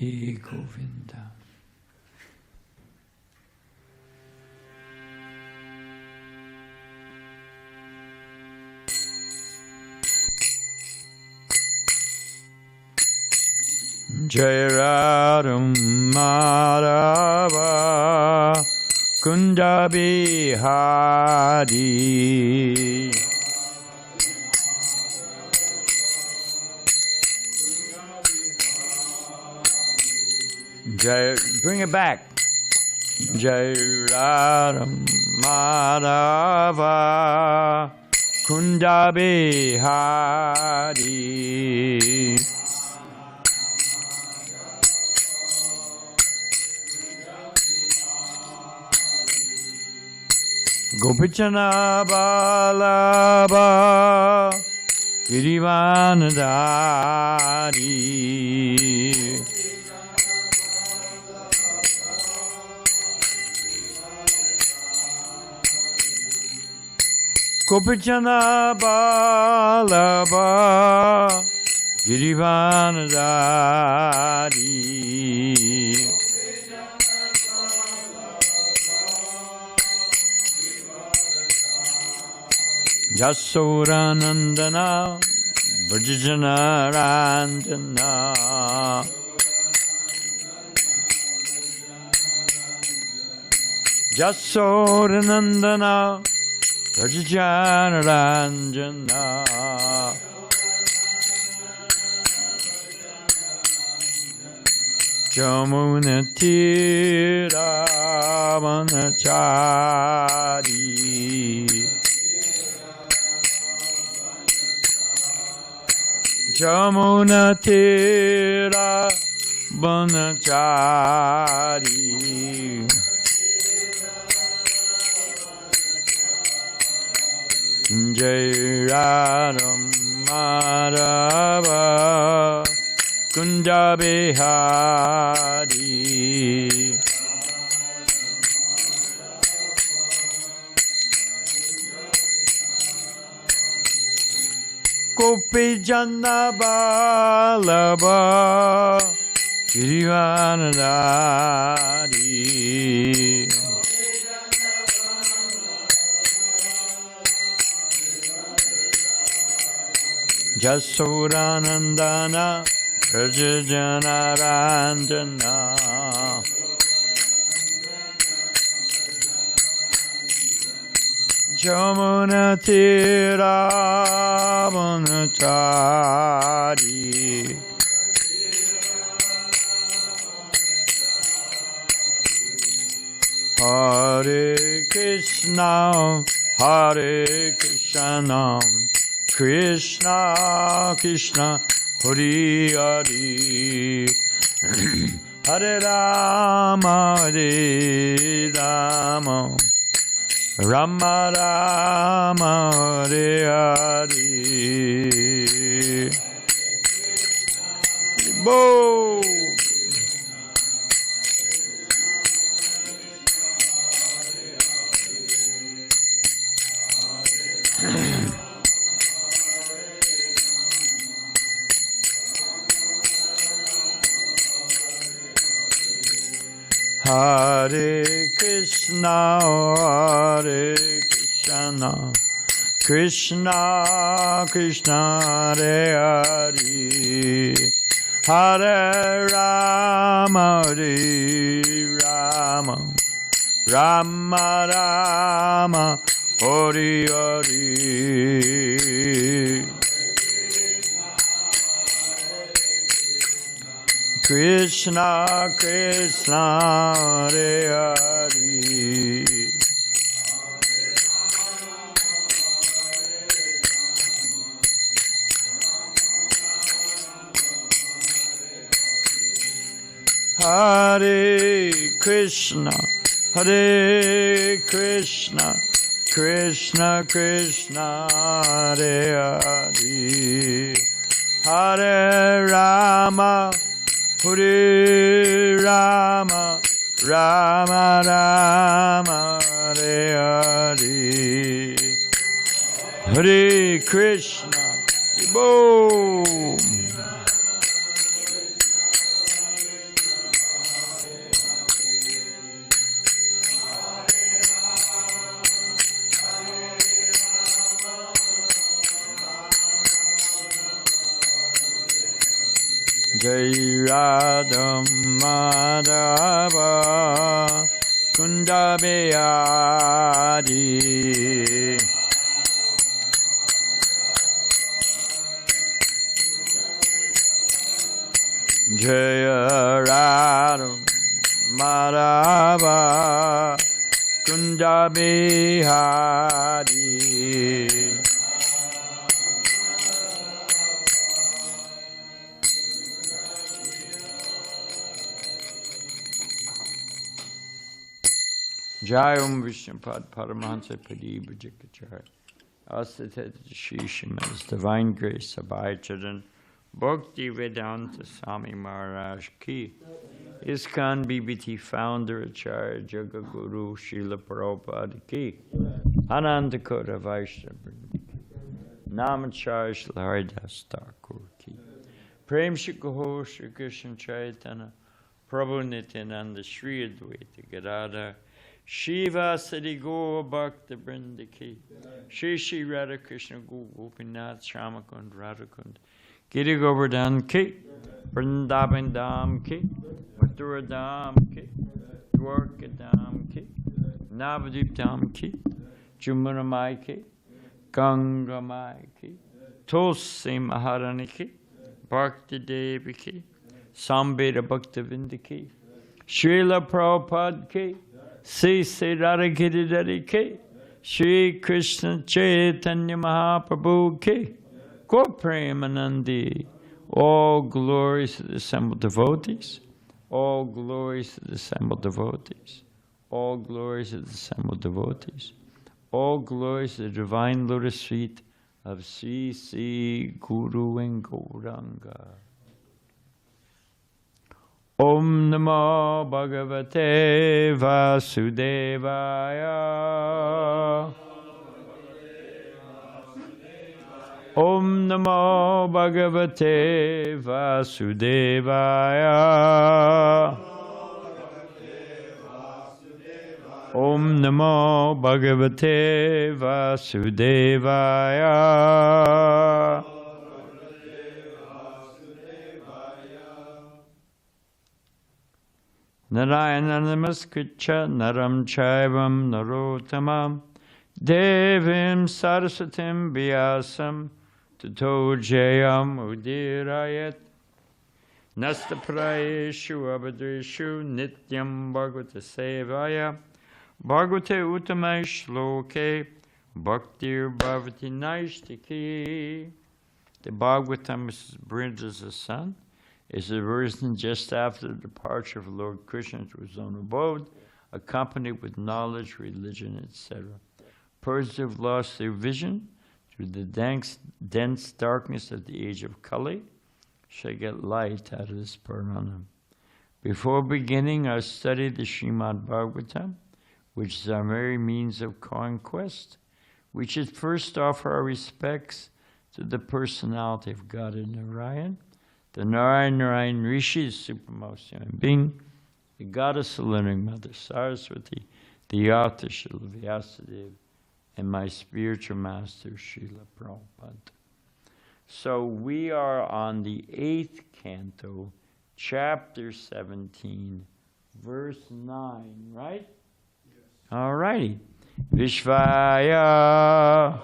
He Govinda. Jai Radha Madhava Kunda Bihari. Jai, bring it back. Jai Radha Madhava Kunda Bihari. Gopichana Balaba Girivanadari. Gopichana Balaba Girivanadari. Jasoranandana Vrajajana Ranjana. Jasoranandana Vrajajana Ranjana. Jamuna Tira Vanachari. Jamuna Tira Vanachari. Jai Radha Madhava Kunda Bihari. Gopi Jana Balaba Girivanadari. Jasoranandana Vrajajana Ranjana. Jamuna Tira Vanachari. Hare Krishna, Hare Krishna, Krishna Krishna, Hare Hare, Hare Rama, Hare Rama, Rama Rama, Hare Hare. Boom! Hare Krishna, Hare Krishna, Krishna Krishna, Hare Hare, Hare Rama, Hare Rama, Rama Rama, Hare Hare. Krishna Krishna, Hare Hare. Hare Krishna, Hare Krishna, Krishna Krishna, Hare Hare, Hare Rama, Hare Rama, Rama Rama, Hare Hare. Hare Krishna, boom. Jai Radha Madhava Kunda Bihari. Jaya Radha Madhava Kunda Bihari. Jai Om Vishnupad Paramahansa Padi Bhajakacharya Asatha Shishima's Divine Grace Abhay Charan Bhakti Vedanta Swami Maharaj Ki ISKCON BBT Founder Acharya Jagaguru Srila Prabhupada Ki Ananda Kota Vaishnava Namacharya Srila Haridas Thakur Ki Prem Shri Kaho Shri Krishna Chaitanya Prabhu Nityananda Shri Advaita Gadadhar Shiva Sadi Gaur Bhakta Vrinda Ki Shri Shri Radha Krishna Gopinath Shamakund Radhakund Giri Govardhan Ki Vrindavan Dham Ki Mathura Dham Ki Dwarka Dham Ki Navadvip Dham Ki Jamuna Mai Ki Ganga Mai Ki Tulsi Maharani Ki Bhakti Devi Ki Sambheda Bhakta Vrinda Ki Srila Prabhupada Ki Sri Sri Radha Giridhari Ki Shri Krishna Chaitanya Mahaprabhu Ki Gaur Premanandi. All glories to the assembled devotees. All glories to the assembled devotees. All glories to the assembled devotees. All glories to the divine lotus feet of Sri Sri Guru and Gauranga. Om Namo Bhagavate Vasudevaya. Om Namo Bhagavate Vasudevaya. Om Namo Bhagavate Vasudevaya. Narayana Namaskritya Naram Chaivam Narottamam Devim Saraswatim Vyasam Tato Jayam Udirayat Nastaprayeshu Abhadreshu Nityam Bhagavata Sevaya Bhagavate Uttamai Shloke Bhaktir Bhavati Naishtiki. The Bhagavatam, Mrs. Brinda's son, is a version just after the departure of Lord Krishna to his own abode, accompanied with knowledge, religion, etc. Persons who have lost their vision through the dense darkness of the age of Kali shall get light out of this Paranam. Before beginning our study of the Srimad Bhagavatam, which is our very means of conquest, we should first offer our respects to the personality of God in Narayan, the Narayan Rishi, the supremest human being, the goddess of living Mother Saraswati, the author Srila Vyasadeva, and my spiritual master Srila Prabhupada. So we are on the 8th canto, chapter 17, verse 9, right? Yes. All righty. Vishvaya,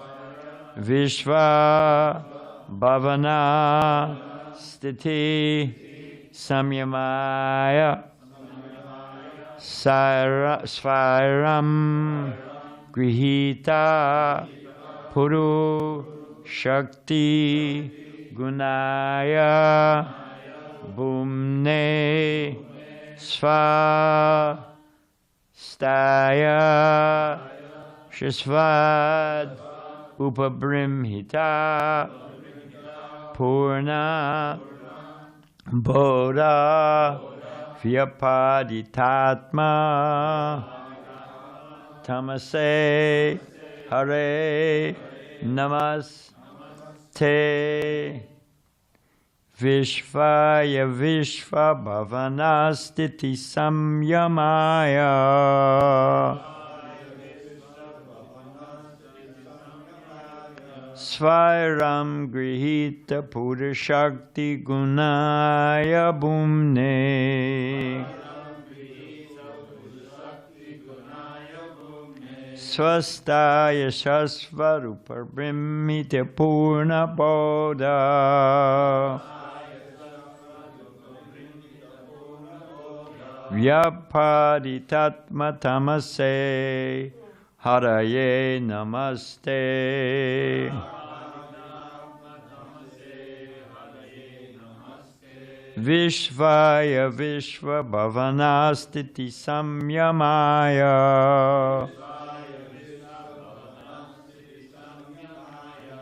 Vishva, Bhavana, Stiti, Samyamaya, Svaram, Grihita, Puru, Shakti, Gunaya, Bhumne, Sva, Staya, Shasvad, Upabrimhita, Purna, Bodha, Vyapaditatma, Tamase, Hare, Namaste, Vishvaya Vishva Bhavanastiti Samyamaya, Svairam Grihita Purashakti Gunaya Bhumne Swastaya Shasvarupa Brahmite Purna Bodha Vyapaditatma Tamase Haraye Namaste Vishvaya Vishva Bhavanastiti Samyamaya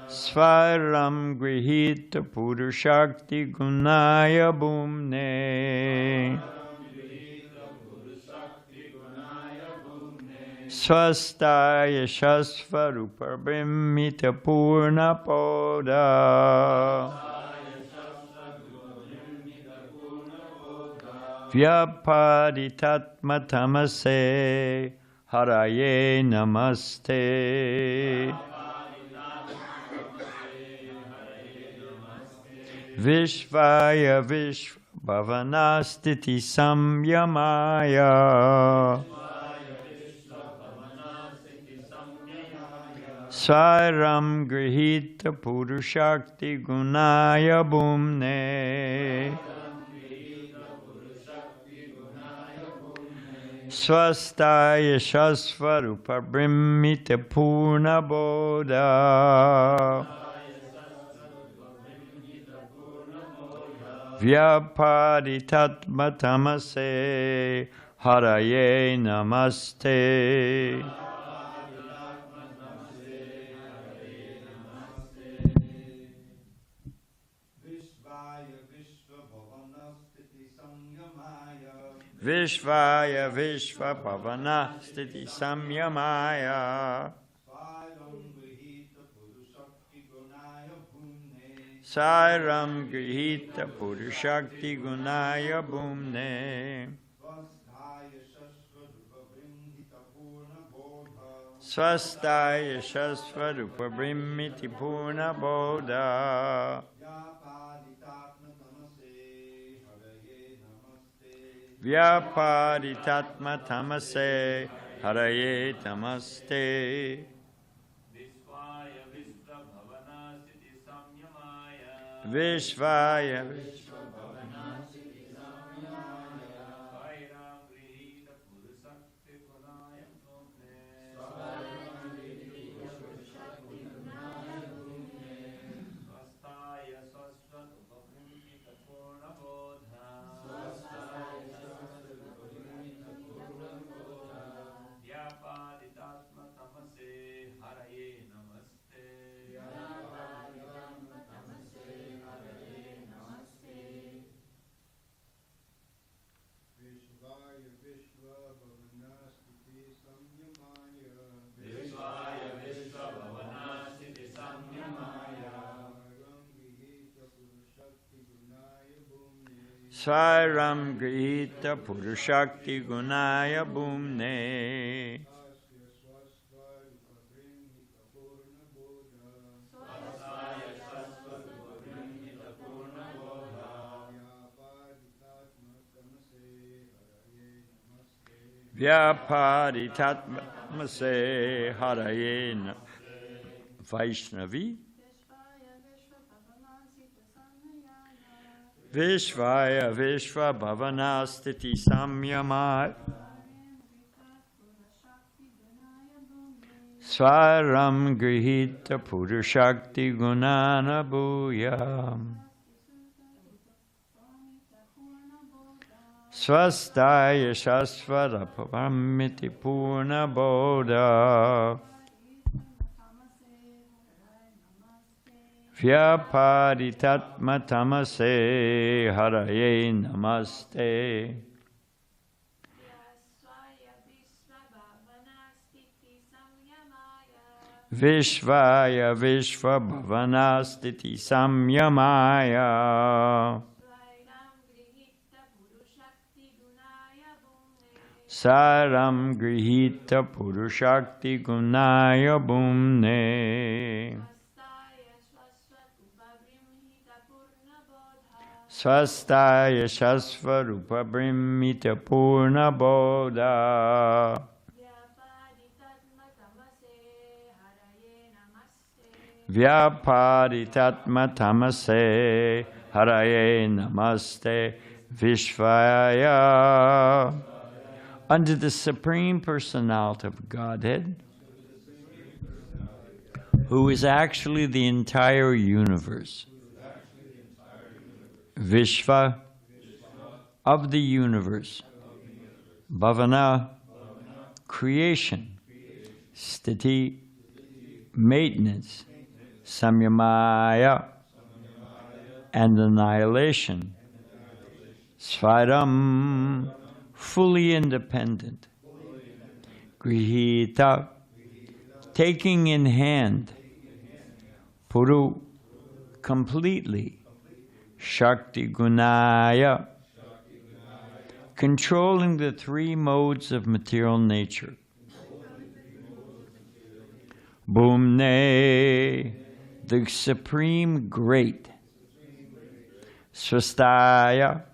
Swaram Grihita Purushakti Gunaya Bhumne Swastaya Shasvarupa Brahmita Purna Poda Vyapaditatma Tamase Haraye Namaste Vishvaya Vishva Bhavanastiti Samyamaya Swaram Grihita Purushakti Gunaya Bhumne Swastaya Shasvarupa Brahmita Purna Bodha Vyapaditatma Tamase Haraye Namaste Vishvaya Vishva Bhavana Stiti Samyamaya Sairam Grihita Purushakti Gunaya Bhumne Swastaya Shasvarupa Brahmiti Purna Bodha Vyapaditatma Tamase Haraye Namaste Vishvaya Swaram Grihita Purushakti Gunaya Bhumne Vyapaditatma Tamase Haraye Vaishnavi Vishvaya Vishva Bhavanastiti Samyamaya Swaram Grihita Purushakti Gunana Bhuyam Swastaya Shasvara Pavamiti Purna Bodha Vyapaditatma Tamase Haraye Namaste Vishvaya Vishva Bhavanastiti Samyamaya Saram Grihita Purushakti Gunaya Bhumne Swastaya Shasvarupa Brahmita Purna Bodha. Vyaparitatma Tamase Haraye Namaste Vishvaya. Unto the Supreme Personality of Godhead, who is actually the entire universe. Vishva, of the universe. Bhavana, creation. Sthiti, maintenance. Samyamaya, and annihilation. Svaram, fully independent. Grihita, taking in hand. Puru, completely. Shakti Gunaya, controlling the three modes of material nature. Bhumne, the supreme great. Swastaya,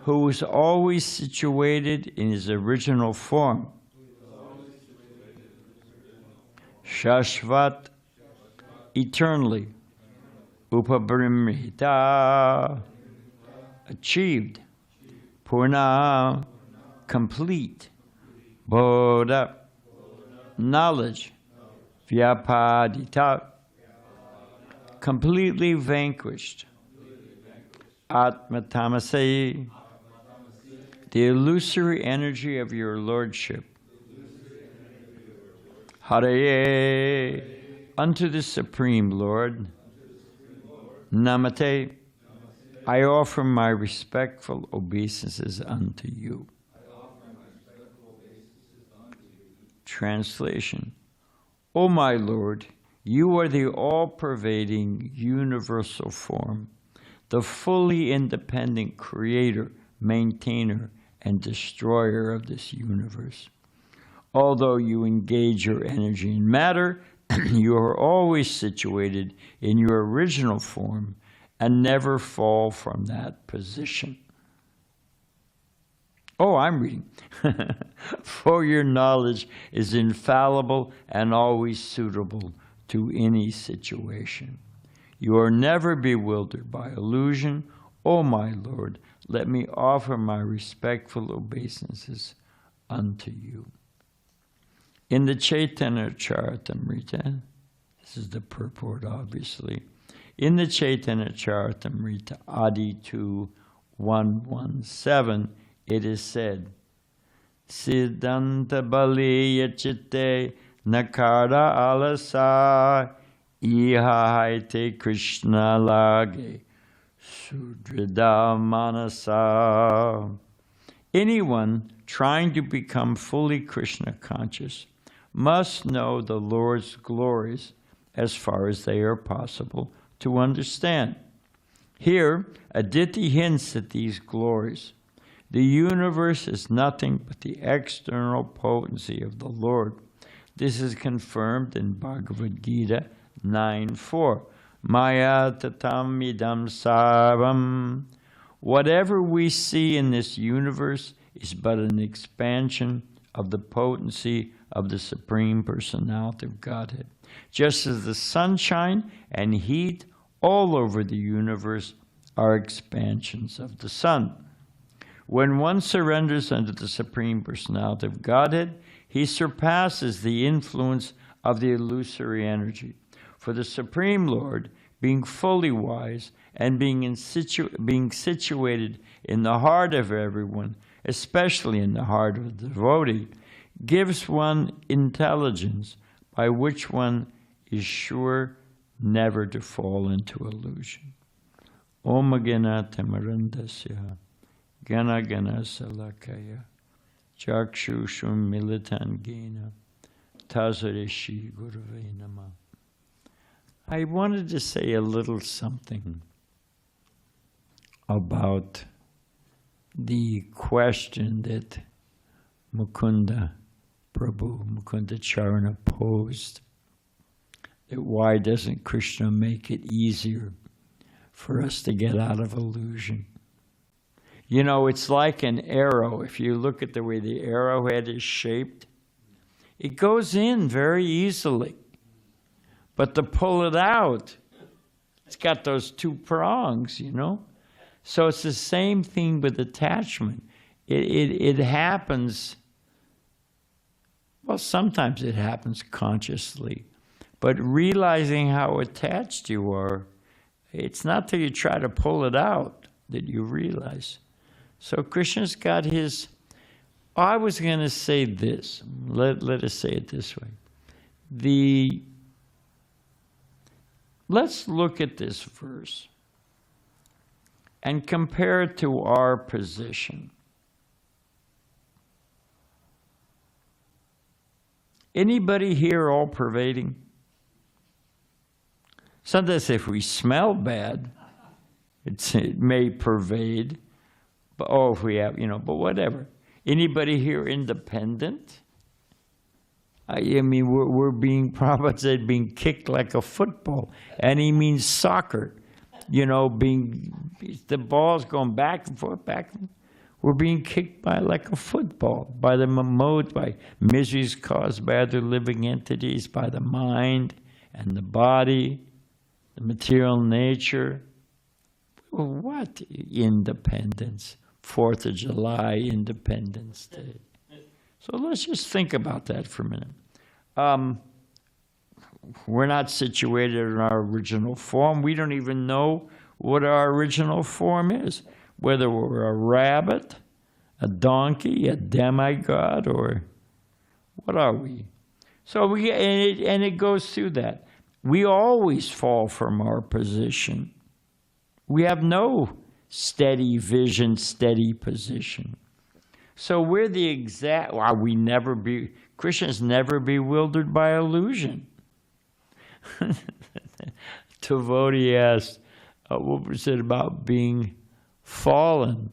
who is always situated in his original form. Shashvat, eternally. Upabrimhita, achieved. Purna, complete. Bodha, knowledge. Vyapadita, completely vanquished. Atmatamase, the illusory energy of your lordship. Haraye, unto the Supreme Lord. Namate, I offer my respectful obeisances unto you. Translation. O my Lord, you are the all-pervading universal form, the fully independent creator, maintainer, and destroyer of this universe. Although you engage your energy in matter, you are always situated in your original form and never fall from that position. Oh, I'm reading. For your knowledge is infallible and always suitable to any situation. You are never bewildered by illusion. O my Lord, let me offer my respectful obeisances unto you. In the Chaitanya Charitamrita, this is the purport obviously, in the Chaitanya Charitamrita, Adi 2.117, it is said, Siddhanta baliya chitte nakara alasa ihaite Krishna lage sudrida manasa. Anyone trying to become fully Krishna conscious must know the Lord's glories as far as they are possible to understand. Here, Aditi hints at these glories. The universe is nothing but the external potency of the Lord. This is confirmed in Bhagavad Gita 9.4. Maya tatam idam sarvam. Whatever we see in this universe is but an expansion of the potency of the Supreme Personality of Godhead. Just as the sunshine and heat all over the universe are expansions of the sun. When one surrenders unto the Supreme Personality of Godhead, he surpasses the influence of the illusory energy. For the Supreme Lord, being fully wise and being situated in the heart of everyone, especially in the heart of the devotee, gives one intelligence by which one is sure never to fall into illusion. Om Gana Tamarandasya Gana Gana Salakaya Chakshushum Militan Gena Tazareshi Gurave Nama. I wanted to say a little something about the question that Mukunda Charana posed, that why doesn't Krishna make it easier for us to get out of illusion. You know, it's like an arrow. If you look at the way the arrowhead is shaped, it goes in very easily. But to pull it out, it's got those two prongs, you know? So it's the same thing with attachment. It happens, well, sometimes it happens consciously. But realizing how attached you are, it's not till you try to pull it out that you realize. So Krishna's got his, I was going to say this, let us say it this way. Let's look at this verse and compare it to our position. Anybody here all-pervading? Sometimes if we smell bad, it may pervade. But, oh, if we have, you know, but whatever. Anybody here independent? I mean, we're being, Prabhupada said, being kicked like a football. And he means soccer. You know, the ball's going back and forth, back and forth. We're being kicked by like a football, by the modes, by miseries caused by other living entities, by the mind and the body, the material nature. Well, what independence? 4th of July, Independence Day. So let's just think about that for a minute. We're not situated in our original form. We don't even know what our original form is. Whether we're a rabbit, a donkey, a demigod, or what are we? So it goes through that. We always fall from our position. We have no steady vision, steady position. So we're the exact, well, Krishna's never bewildered by illusion. Devotee asked, what was it about being fallen?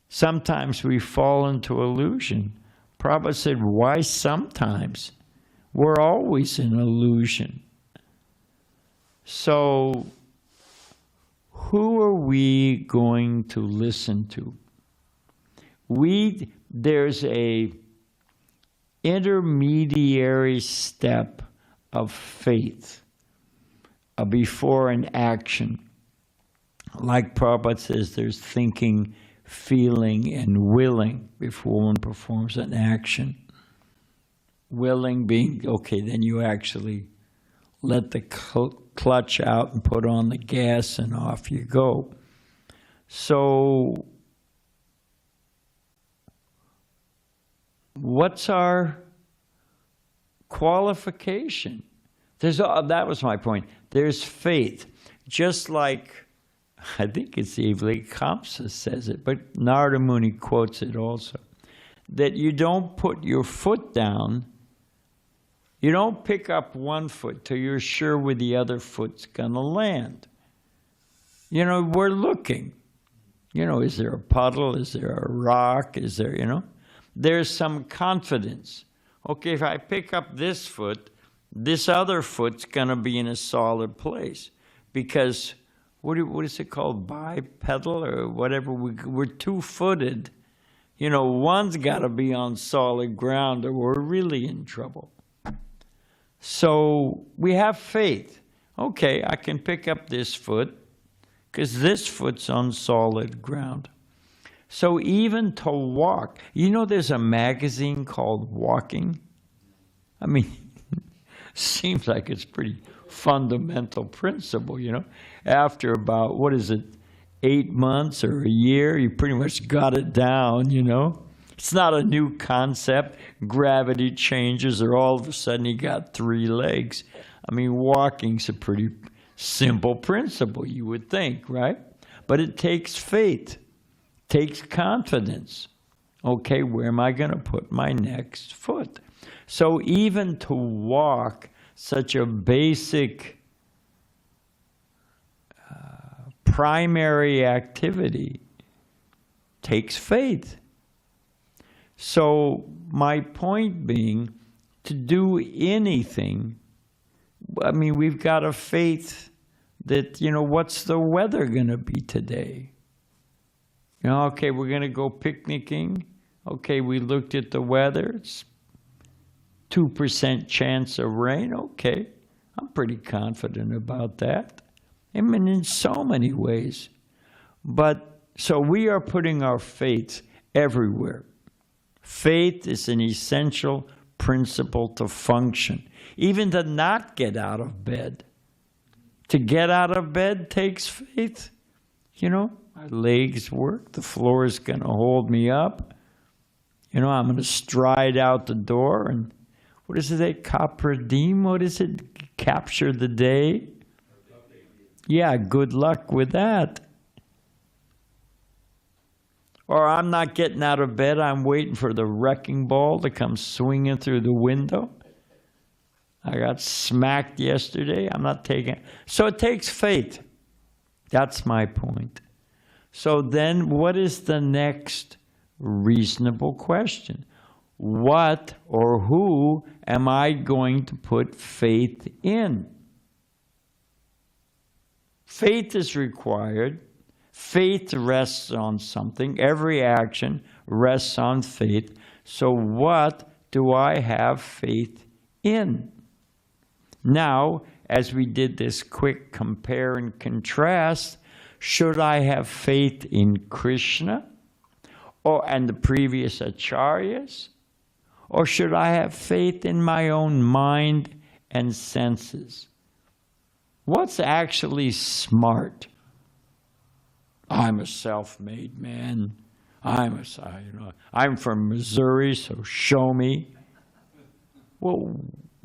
Sometimes we fall into illusion. Prabhupada said, why sometimes? We're always in illusion. So, who are we going to listen to? There's a intermediary step of faith, a before an action. Like Prabhupada says, there's thinking, feeling, and willing before one performs an action. Willing being, okay, then you actually let the clutch out and put on the gas and off you go. So, what's our qualification? That was my point. There's faith. Just like, I think it's Evli Kamsa says it, but Narada Muni quotes it also, that you don't put your foot down, you don't pick up one foot till you're sure where the other foot's going to land. You know, we're looking. You know, is there a puddle? Is there a rock? Is there, you know? There's some confidence. Okay, if I pick up this foot, this other foot's going to be in a solid place. Because, what is it called? Bipedal or whatever? We're two-footed. You know, one's got to be on solid ground or we're really in trouble. So we have faith. Okay, I can pick up this foot because this foot's on solid ground. So even to walk, you know there's a magazine called Walking? I mean, seems like it's pretty fundamental principle, you know. After about, 8 months or a year, you pretty much got it down, you know. It's not a new concept. Gravity changes or all of a sudden you got 3 legs. I mean, walking's a pretty simple principle, you would think, right? But it takes faith, takes confidence. Okay, where am I going to put my next foot? So even to walk, such a basic primary activity, takes faith. So my point being, to do anything, I mean, we've got a faith that, what's the weather going to be today? Okay, we're going to go picnicking. Okay, we looked at the weather. It's 2% chance of rain. Okay, I'm pretty confident about that. I mean, in so many ways. But, so we are putting our faith everywhere. Faith is an essential principle to function, even to not get out of bed. To get out of bed takes faith. My legs work, the floor is going to hold me up. I'm going to stride out the door and, what is it, Capradim? What is it? Capture the day? Yeah, good luck with that. Or I'm not getting out of bed, I'm waiting for the wrecking ball to come swinging through the window. I got smacked yesterday, I'm not taking it. So it takes faith. That's my point. So then what is the next reasonable question? What or who am I going to put faith in? Faith is required. Faith rests on something. Every action rests on faith. So what do I have faith in? Now, as we did this quick compare and contrast, should I have faith in Krishna and the previous acharyas? Or should I have faith in my own mind and senses? What's actually smart? I'm a self-made man. I'm from Missouri, so show me. Well,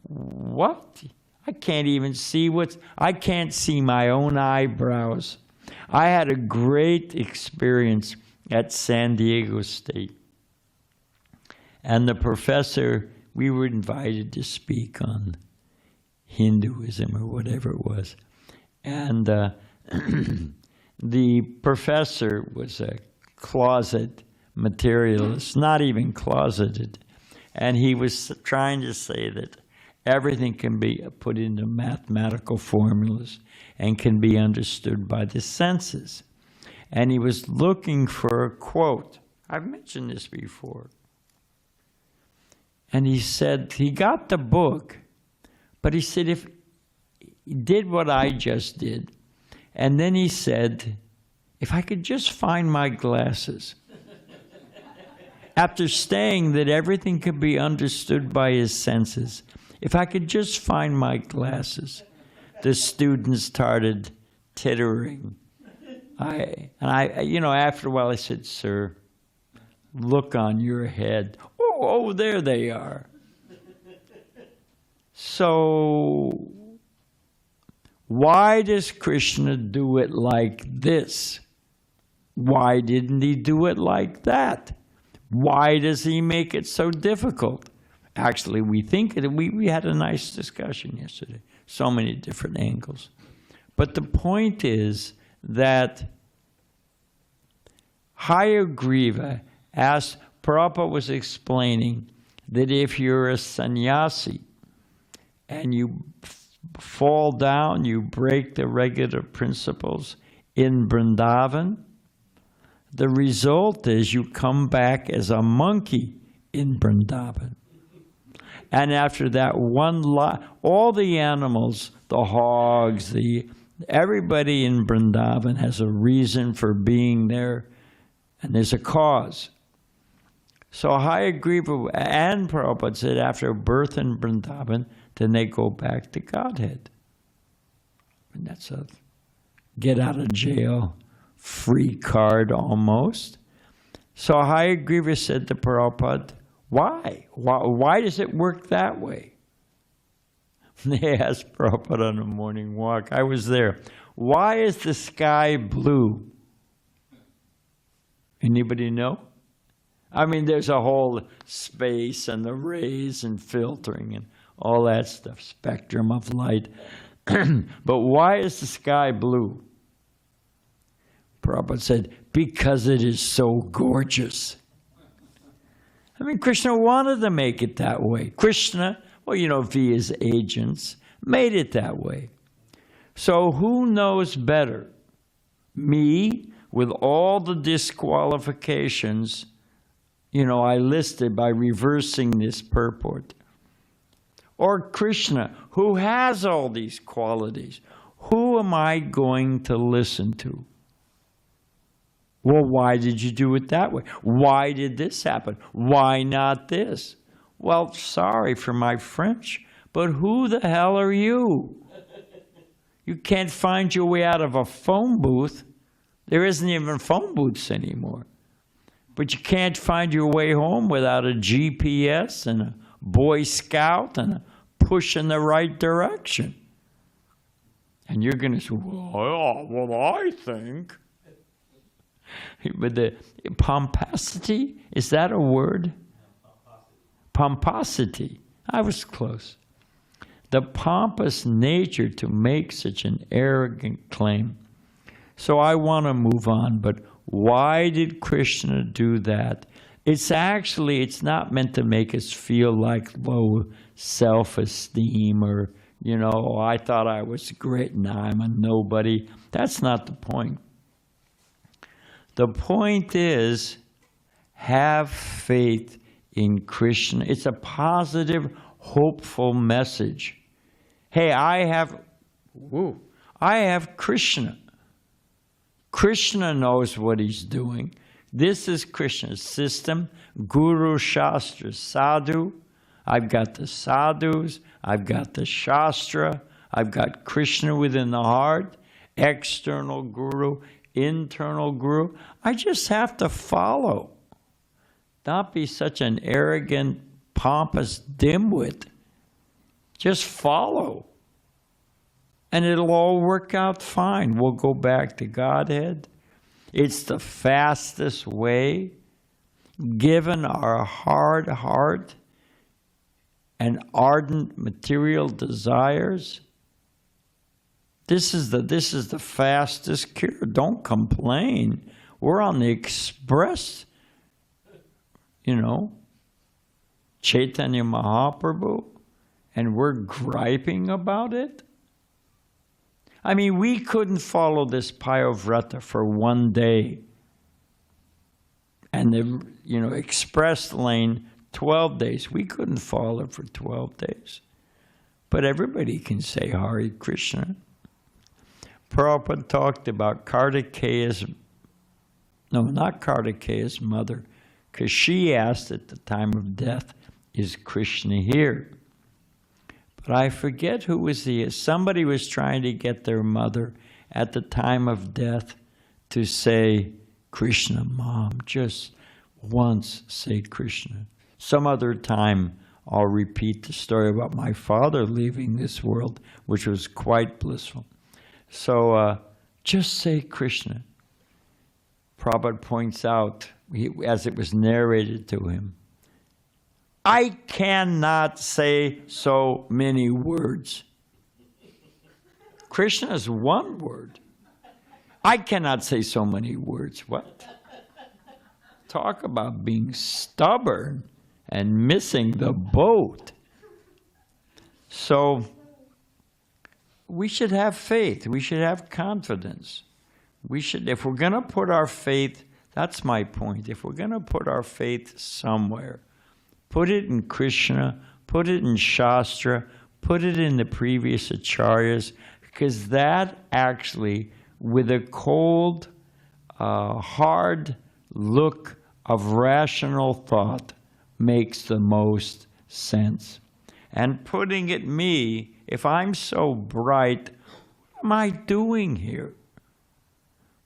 what? I can't even see I can't see my own eyebrows. I had a great experience at San Diego State. And the professor, we were invited to speak on Hinduism or whatever it was. And the professor was a closet materialist, not even closeted. And he was trying to say that everything can be put into mathematical formulas and can be understood by the senses. And he was looking for a quote. I've mentioned this before. And he said, he got the book, but he said, if he did what I just did, and then he said, if I could just find my glasses. After saying that everything could be understood by his senses, if I could just find my glasses, the students started tittering. After a while I said, sir, look on your head. Oh, there they are. So, why does Krishna do it like this? Why didn't he do it like that? Why does he make it so difficult? Actually, we think that we had a nice discussion yesterday. So many different angles. But the point is that Hayagriva asked, Prabhupada was explaining that if you're a sannyasi and you fall down, you break the regular principles in Vrindavan, the result is you come back as a monkey in Vrindavan. And after that one all the animals, the hogs, everybody in Vrindavan has a reason for being there, and there's a cause. So Hayagriva and Prabhupada said after birth in Vrindavan, then they go back to Godhead. And that's a get out of jail free card almost. So Hayagriva said to Prabhupada, why? Why does it work that way? They asked Prabhupada on a morning walk. I was there. Why is the sky blue? Anybody know? I mean, there's a whole space and the rays and filtering and all that stuff, spectrum of light. But why is the sky blue? Prabhupada said, because it is so gorgeous. I mean, Krishna wanted to make it that way. Krishna, via his agents, made it that way. So who knows better? Me, with all the disqualifications, I listed by reversing this purport. Or Krishna, who has all these qualities. Who am I going to listen to? Well, why did you do it that way? Why did this happen? Why not this? Well, sorry for my French, but who the hell are you? You can't find your way out of a phone booth. There isn't even phone booths anymore. But you can't find your way home without a GPS and a Boy Scout and a push in the right direction. And you're going to say, well, what I think. But the pomposity, is that a word? Pomposity. I was close. The pompous nature to make such an arrogant claim. So I want to move on, but why did Krishna do that? It's not meant to make us feel like low self-esteem or, I thought I was great, now I'm a nobody. That's not the point. The point is, have faith in Krishna. It's a positive, hopeful message. Hey, I have Krishna. Krishna knows what he's doing. This is Krishna's system. Guru, Shastra, Sadhu. I've got the sadhus. I've got the Shastra. I've got Krishna within the heart. External guru, internal guru. I just have to follow. Not be such an arrogant, pompous dimwit. Just follow. And it'll all work out fine. We'll go back to Godhead. It's the fastest way, given our hard heart and ardent material desires. This is the fastest cure. Don't complain. We're on the express, Chaitanya Mahaprabhu, and we're griping about it. I mean, we couldn't follow this Payovrata for one day. And the, express lane, 12 days. We couldn't follow it for 12 days. But everybody can say Hare Krishna. Prabhupada talked about not Kartikeya's mother, because she asked at the time of death, is Krishna here? But I forget who was somebody was trying to get their mother at the time of death to say, Krishna, Mom, just once say Krishna. Some other time I'll repeat the story about my father leaving this world, which was quite blissful. So just say Krishna. Prabhupada points out, as it was narrated to him, I cannot say so many words. Krishna is one word. I cannot say so many words. What? Talk about being stubborn and missing the boat. So we should have faith. We should have confidence. If we're going to put our faith, that's my point. If we're going to put our faith somewhere, put it in Krishna, put it in Shastra, put it in the previous acharyas, because that actually, with a cold, hard look of rational thought, makes the most sense. And putting it me, if I'm so bright, what am I doing here?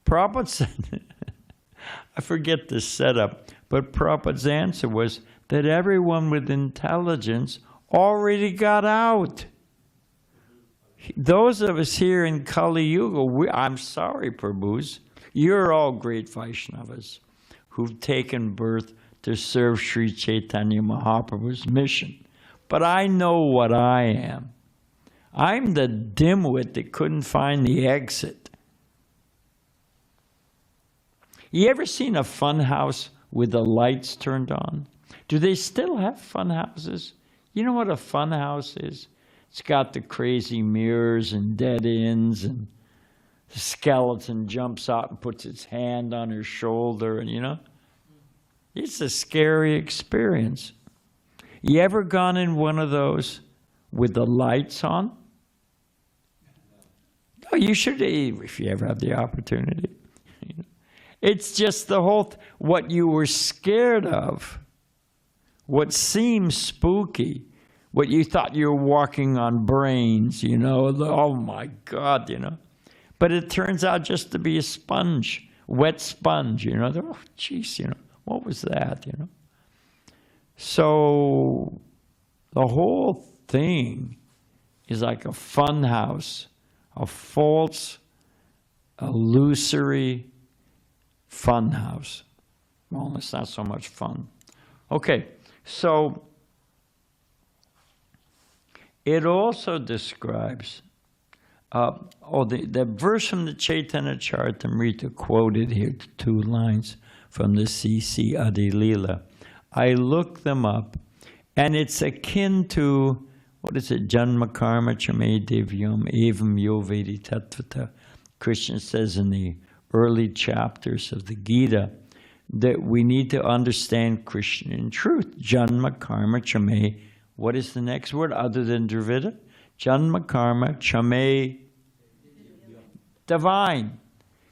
Prabhupada said, I forget the setup, but Prabhupada's answer was that everyone with intelligence already got out. Those of us here in Kali Yuga, I'm sorry, Prabhus, you're all great Vaishnavas who've taken birth to serve Sri Chaitanya Mahaprabhu's mission. But I know what I am. I'm the dimwit that couldn't find the exit. You ever seen a fun house with the lights turned on? Do they still have fun houses? You know what a fun house is? It's got the crazy mirrors and dead ends, and the skeleton jumps out and puts its hand on her shoulder, and it's a scary experience. You ever gone in one of those with the lights on? No, you should, if you ever have the opportunity. It's just the whole, what you were scared of, what seems spooky, what you thought you were walking on brains, oh my God, But it turns out just to be a sponge, wet sponge, Oh, geez, what was that, So the whole thing is like a fun house, a false, illusory fun house. Well, it's not so much fun. Okay, so it also describes, the verse from the Chaitanya Charitamrita quoted here, 2 lines from the C.C. Adi Leela. I looked them up, and it's akin to, what is it, Janma Karma Chame Devyam Evam Yo Vedi Tattvata. Krishna says in the early chapters of the Gita that we need to understand Krishna in truth. Janma Karma Chame. What is the next word other than Dravida? Janma Karma Chame. Divine.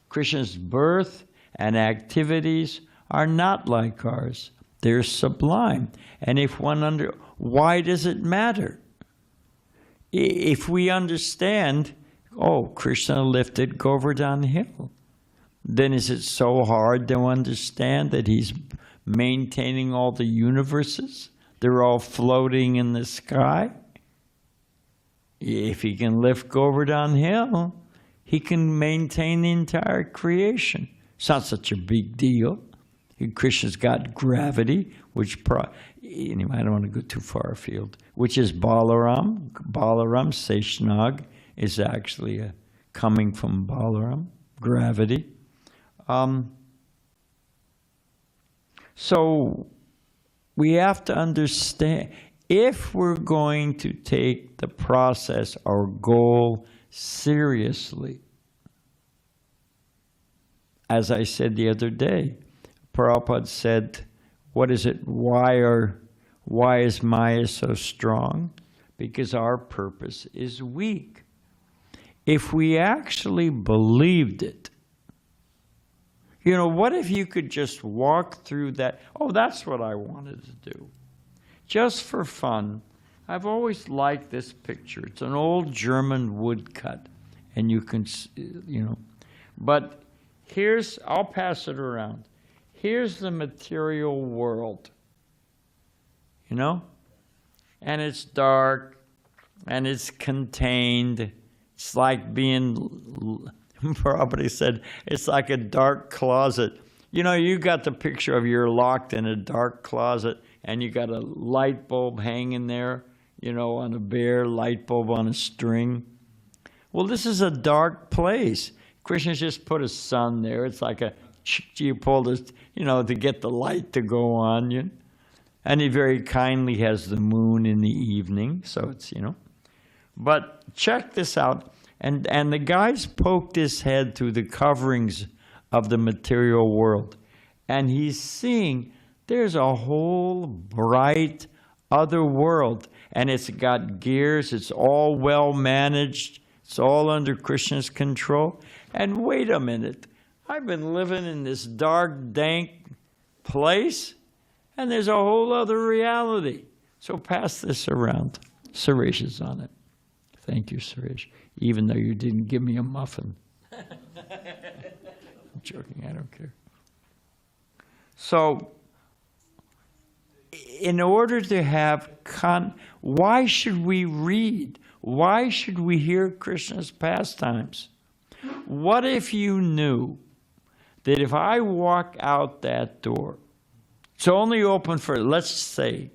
Krishna's birth and activities are not like ours. They're sublime. And if why does it matter? If we understand, Krishna lifted Govardhan Hill, then is it so hard to understand that he's maintaining all the universes? They're all floating in the sky. If he can lift Govardhan Hill, he can maintain the entire creation. It's not such a big deal. Krishna's got gravity, which, anyway, I don't want to go too far afield, which is Balaram. Balaram, Seshnag, is actually coming from Balaram, gravity. So we have to understand, if we're going to take the process, our goal, seriously, as I said the other day, Prabhupada said, what is it? Why is Maya so strong? Because our purpose is weak. If we actually believed it, what if you could just walk through that? Oh, that's what I wanted to do. Just for fun. I've always liked this picture. It's an old German woodcut. And you can, But I'll pass it around. Here's the material world, and it's dark, and it's contained. It's like being, Prabhupada said, it's like a dark closet. You got the picture of you're locked in a dark closet, and you got a light bulb hanging there, on a bare light bulb on a string. Well, this is a dark place. Krishna's just put a sun there. It's like you pull this, to get the light to go on. And he very kindly has the moon in the evening, so it's, But check this out. And the guy's poked his head through the coverings of the material world. And he's seeing there's a whole bright other world. And it's got gears. It's all well managed. It's all under Krishna's control. And wait a minute. I've been living in this dark, dank place, and there's a whole other reality. So pass this around. Suresh is on it. Thank you, Suresh. Even though you didn't give me a muffin. I'm joking, I don't care. So, in order to have why should we read? Why should we hear Krishna's pastimes? What if you knew that if I walk out that door, it's only open for, let's say,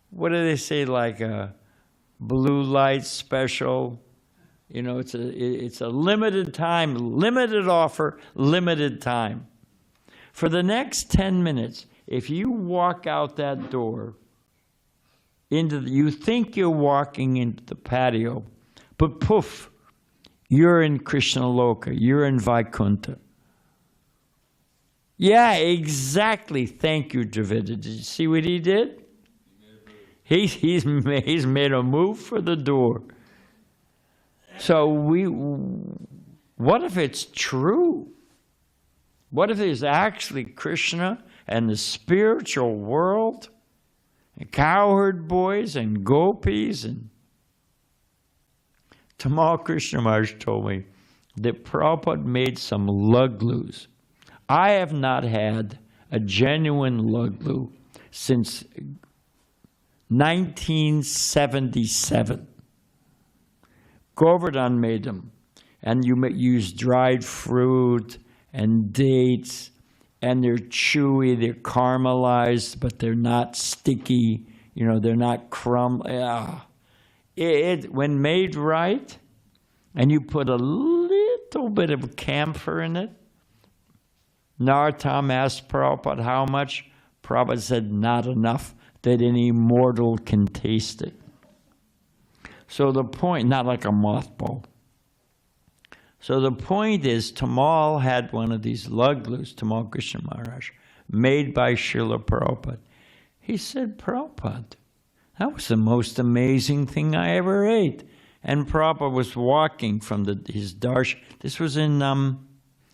what do they say, like a blue light special? It's a limited time, limited offer, limited time. For the next 10 minutes, if you walk out that door, you think you're walking into the patio, but poof, you're in Krishna Loka, you're in Vaikuntha. Yeah, exactly. Thank you, Dravida. Did you see what he did? He's made a move for the door. So what if it's true? What if there's actually Krishna and the spiritual world, and cowherd boys and gopis? And Tamal Krishna Maharaj told me that Prabhupada made some luglus. I have not had a genuine luglu since 1977. Govardhan made them, and you use dried fruit and dates, and they're chewy, they're caramelized, but they're not sticky. You know, they're not when made right, and you put a little bit of camphor in it. Narottam asked Prabhupada how much. Prabhupada said not enough that any mortal can taste it. So the point, not like a mothball. So the point is, Tamal had one of these luglus, Tamal Krishna Maharaj, made by Srila Prabhupada. He said, Prabhupada, that was the most amazing thing I ever ate. And Prabhupada was walking from his darshan. This was in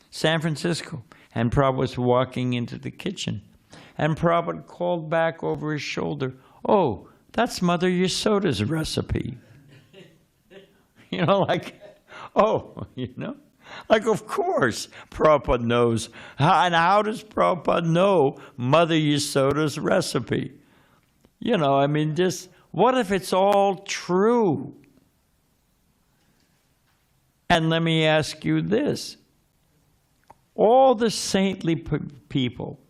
San Francisco. And Prabhupada was walking into the kitchen. And Prabhupada called back over his shoulder, oh, that's Mother Yasoda's recipe. You know, like, oh, you know, like, of course, Prabhupada knows. And how does Prabhupada know Mother Yasoda's recipe? You know, I mean, just, what if it's all true? And let me ask you this. All the saintly people,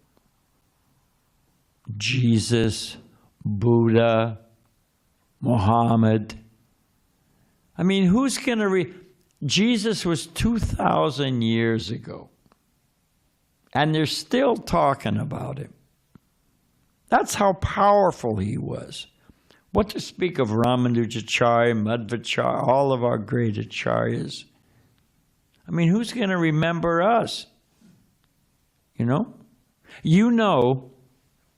Jesus, Buddha, Muhammad, I mean, who's going to Jesus was 2,000 years ago, and they're still talking about him. That's how powerful he was. What to speak of Ramanujacharya, Madhvacharya, all of our great acharyas. I mean, who's going to remember us? You know? You know,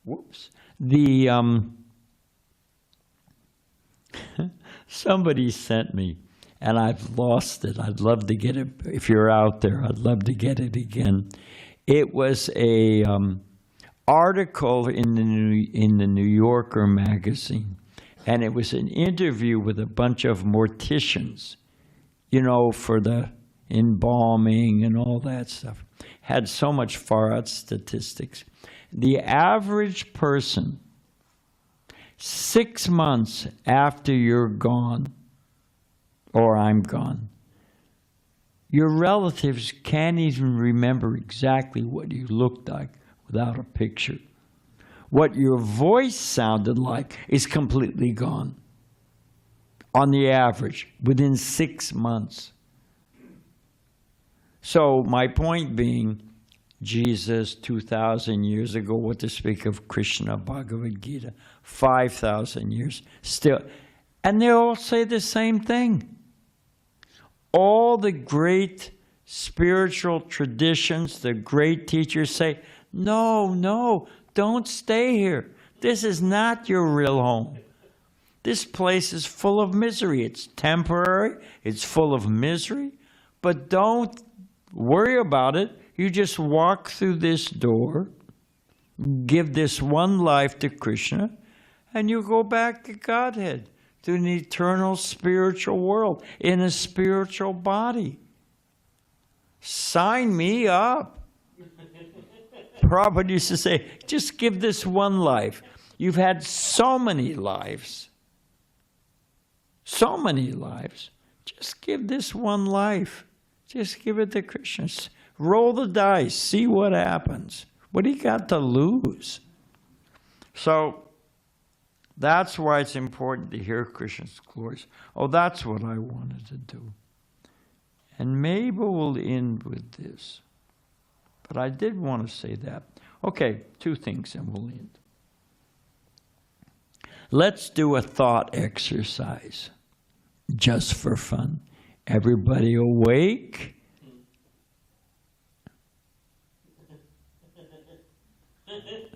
whoops, somebody sent me, and I've lost it. I'd love to get it. If you're out there, I'd love to get it again. It was a article in the New Yorker magazine, and it was an interview with a bunch of morticians, you know, for the embalming and all that stuff. Had so much far out statistics. The average person, 6 months after you're gone, or I'm gone, your relatives can't even remember exactly what you looked like without a picture. What your voice sounded like is completely gone. On the average, within 6 months. So my point being, Jesus 2,000 years ago, what to speak of Krishna, Bhagavad Gita, 5,000 years, still. And they all say the same thing. All the great spiritual traditions, the great teachers say, no, don't stay here. This is not your real home. This place is full of misery. It's temporary. It's full of misery. But don't worry about it. You just walk through this door, give this one life to Krishna, and you go back to Godhead, to an eternal spiritual world, in a spiritual body. Sign me up. Prabhupada used to say, just give this one life. You've had so many lives. So many lives. Just give this one life. Just give it to Krishna. Roll the dice. See what happens. What do you got to lose? So that's why it's important to hear Krishna's glories. Oh, that's what I wanted to do. And maybe we'll end with this. But I did want to say that. Okay, two things and we'll end. Let's do a thought exercise, just for fun. Everybody awake?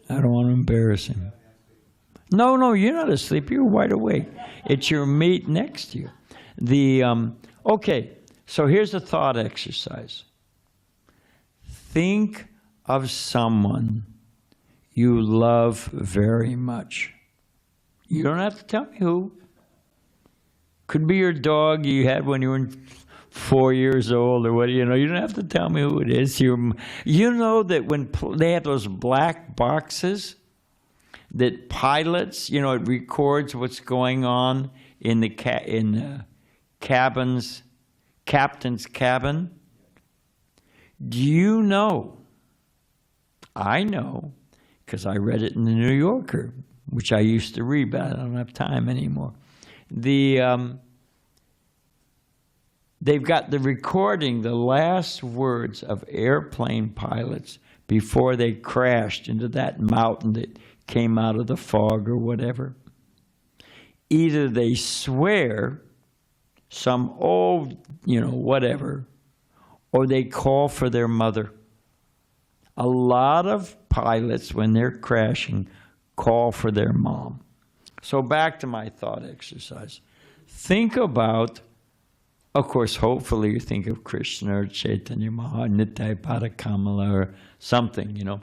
I don't want to embarrass him. No, you're not asleep. You're wide awake. It's your mate next to you. Okay, so here's a thought exercise. Think of someone you love very much. You don't have to tell me who. Could be your dog you had when you were 4 years old or what, you don't have to tell me who it is. You know that when they have those black boxes that pilots, it records what's going on in the captain's cabin. Do you know? I know, because I read it in the New Yorker, which I used to read, but I don't have time anymore. They've got the recording, the last words of airplane pilots before they crashed into that mountain that came out of the fog or whatever. Either they swear some old, whatever, or they call for their mother. A lot of pilots, when they're crashing, call for their mom. So back to my thought exercise. Think about, of course, hopefully you think of Krishna or Chaitanya Mahaprabhu, Nitai Padakamala or something,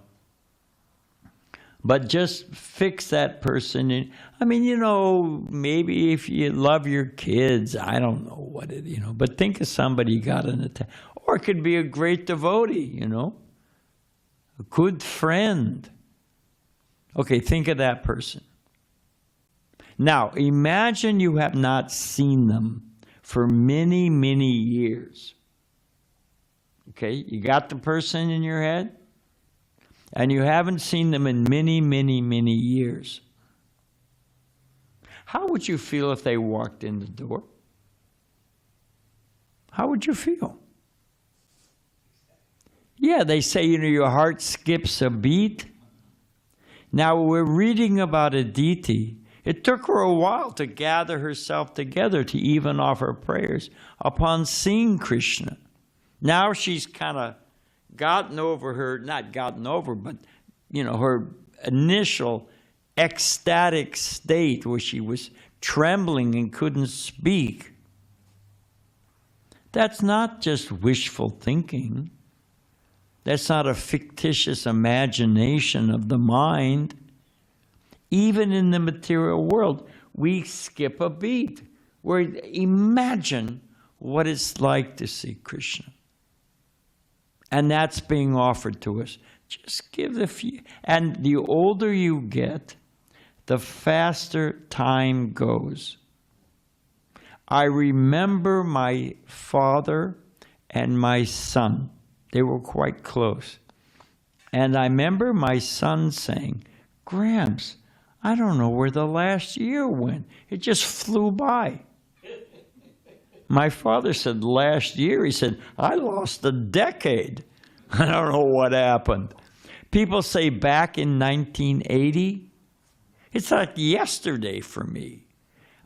But just fix that person. Maybe if you love your kids, I don't know what it, but think of somebody you got an attack. Or it could be a great devotee, a good friend. Okay, think of that person. Now, imagine you have not seen them for many, many years. Okay, you got the person in your head? And you haven't seen them in many, many, many years. How would you feel if they walked in the door? How would you feel? Yeah, they say, your heart skips a beat. Now, we're reading about Aditi. It took her a while to gather herself together to even offer prayers upon seeing Krishna. Now she's kind of gotten over her, not gotten over, but, her initial ecstatic state where she was trembling and couldn't speak. That's not just wishful thinking. That's not a fictitious imagination of the mind. Even in the material world, we skip a beat. Imagine what it's like to see Krishna. And that's being offered to us. Just give the few. And the older you get, the faster time goes. I remember my father and my son. They were quite close. And I remember my son saying, Gramps, I don't know where the last year went. It just flew by. My father said, last year, he said, I lost a decade. I don't know what happened. People say back in 1980, it's like yesterday for me.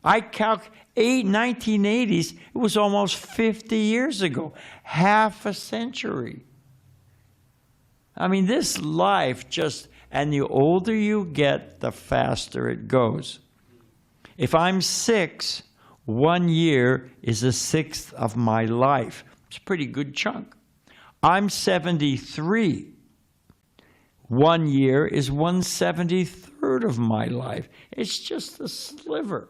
I calculate 1980s, it was almost 50 years ago, half a century. This life just, and the older you get, the faster it goes. If I'm 6, 1 year is a sixth of my life. It's a pretty good chunk. I'm 73. 1 year is 1/73 of my life. It's just a sliver.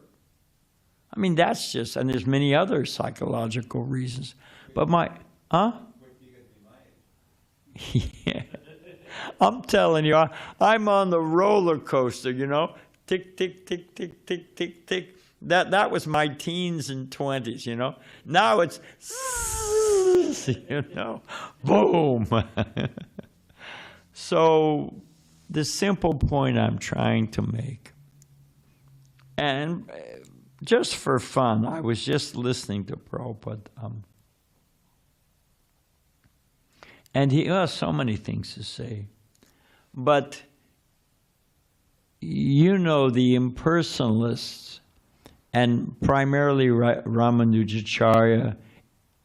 That's just, and there's many other psychological reasons. But yeah. I'm telling you, I'm on the roller coaster, Tick, tick, tick, tick, tick, tick, tick. That was my teens and 20s, Now it's, boom. So the simple point I'm trying to make, and just for fun, I was just listening to Prabhupada, and he has so many things to say, but you know, the impersonalists, and primarily Ramanujacharya,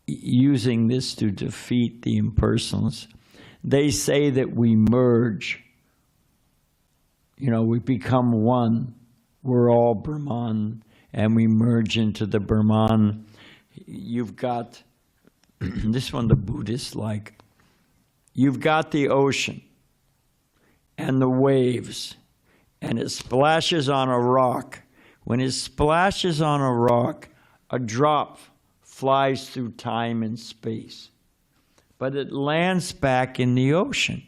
using this to defeat the impersonalists, they say that we merge. You know, we become one. We're all Brahman, and we merge into the Brahman. You've got, this one the Buddhists like, you've got the ocean and the waves, and it splashes on a rock. When it splashes on a rock, a drop flies through time and space, but it lands back in the ocean.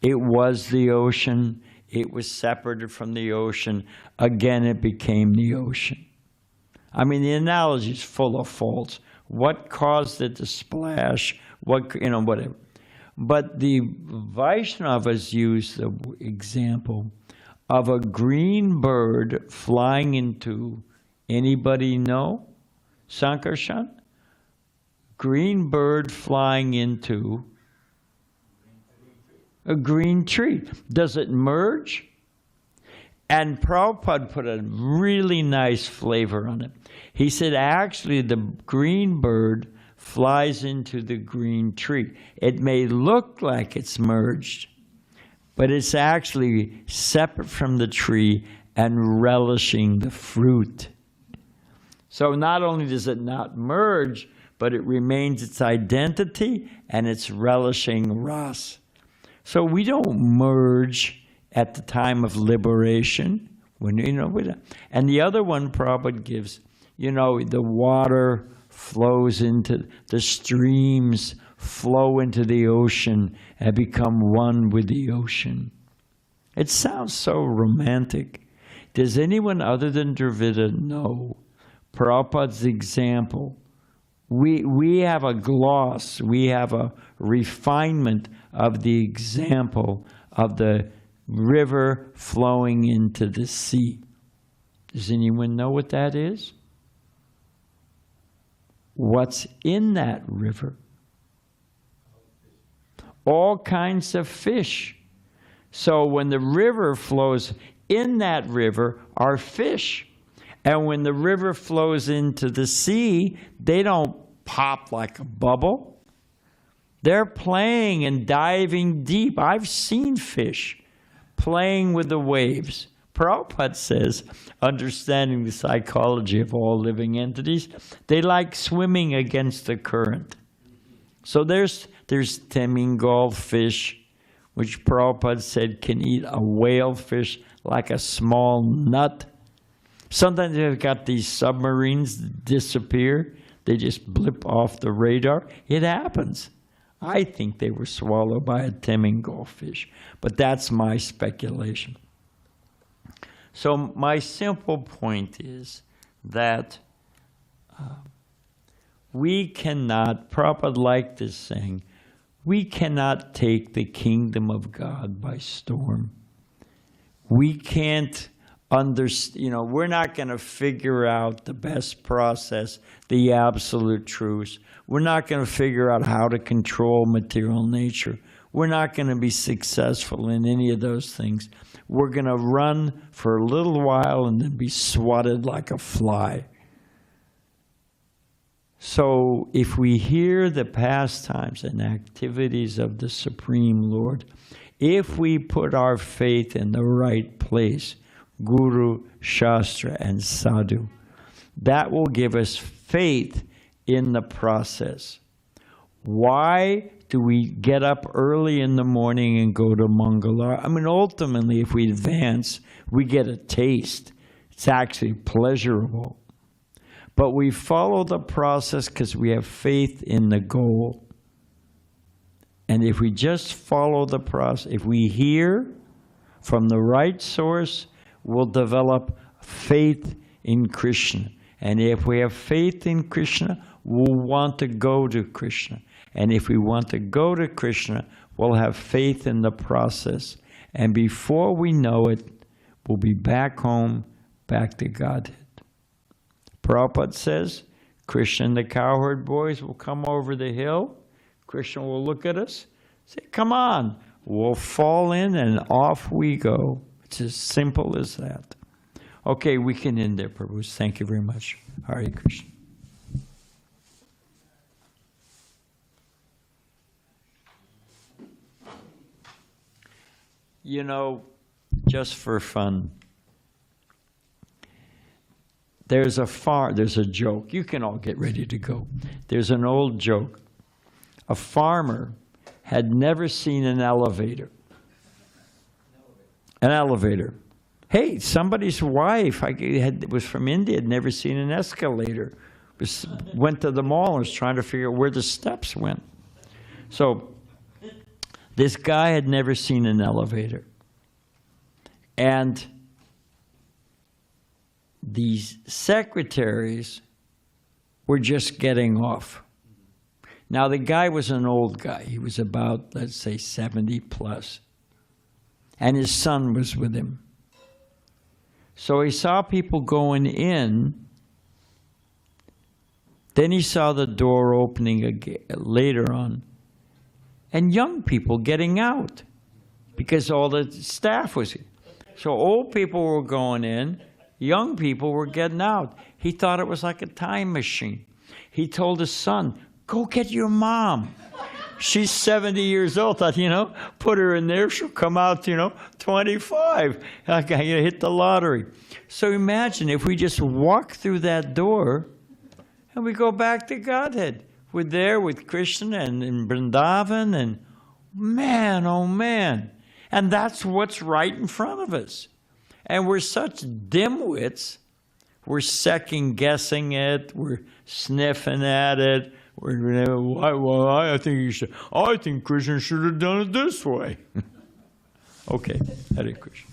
It was the ocean. It was separated from the ocean. Again, it became the ocean. I mean, the analogy is full of faults. What caused it to splash? What, you know, whatever. But the Vaishnavas use the example of a green bird flying into, anybody know? Sankarshan? Green bird flying into a green tree. Does it merge? And Prabhupada put a really nice flavor on it. He said, actually, the green bird flies into the green tree. It may look like it's merged, but it's actually separate from the tree and relishing the fruit. So not only does it not merge, but it remains its identity and it's relishing ras. So we don't merge at the time of liberation, when, you know, and the other one Prabhupada gives, you know, the water flows into, the streams flow into the ocean and become one with the ocean. It sounds so romantic. Does anyone other than Dravida know Prabhupada's example? We have a gloss, we have a refinement of the example of the river flowing into the sea. Does anyone know what that is? What's in that river? All kinds of fish. So when the river flows, in that river are fish. And when the river flows into the sea, they don't pop like a bubble. They're playing and diving deep. I've seen fish playing with the waves. Prabhupada says, understanding the psychology of all living entities, they like swimming against the current. So there's Temingal fish, which Prabhupada said can eat a whale fish like a small nut. Sometimes they've got these submarines that disappear. They just blip off the radar. It happens. I think they were swallowed by a Temingal fish, but that's my speculation. So my simple point is that we cannot, Prabhupada liked this saying, we cannot take the kingdom of God by storm. We can't understand, you know, we're not going to figure out the best process, the absolute truths. We're not going to figure out how to control material nature. We're not going to be successful in any of those things. We're going to run for a little while and then be swatted like a fly. So if we hear the pastimes and activities of the Supreme Lord, if we put our faith in the right place, Guru, Shastra, and Sadhu, that will give us faith in the process. Why do we get up early in the morning and go to Mangalar? I mean, ultimately, if we advance, we get a taste. It's actually pleasurable. But we follow the process because we have faith in the goal. And if we just follow the process, if we hear from the right source, we'll develop faith in Krishna. And if we have faith in Krishna, we'll want to go to Krishna. And if we want to go to Krishna, we'll have faith in the process. And before we know it, we'll be back home, back to Godhead. Prabhupada says, Krishna and the cowherd boys will come over the hill. Krishna will look at us, say, come on. We'll fall in and off we go. It's as simple as that. Okay, we can end there, Prabhu. Thank you very much. Hare Krishna. You know, just for fun, there's a joke. You can all get ready to go. There's an old joke. A farmer had never seen an elevator. An elevator. Hey, somebody's wife was from India, had never seen an escalator. Went to the mall and was trying to figure out where the steps went. So this guy had never seen an elevator. And these secretaries were just getting off. Now, the guy was an old guy. He was about, let's say, 70 plus. And his son was with him. So he saw people going in. Then he saw the door opening again, later on. And young people getting out. Because all the staff was here. So old people were going in. Young people were getting out. He thought it was like a time machine. He told his son, go get your mom. She's 70 years old. Thought, put her in there. She'll come out, 25. Hit the lottery. So imagine if we just walk through that door and we go back to Godhead. We're there with Krishna and in Vrindavan, and man, oh man. And that's what's right in front of us. And we're such dimwits. We're second guessing it. We're sniffing at it. I think Krishna should have done it this way. Okay, Hare Krishna.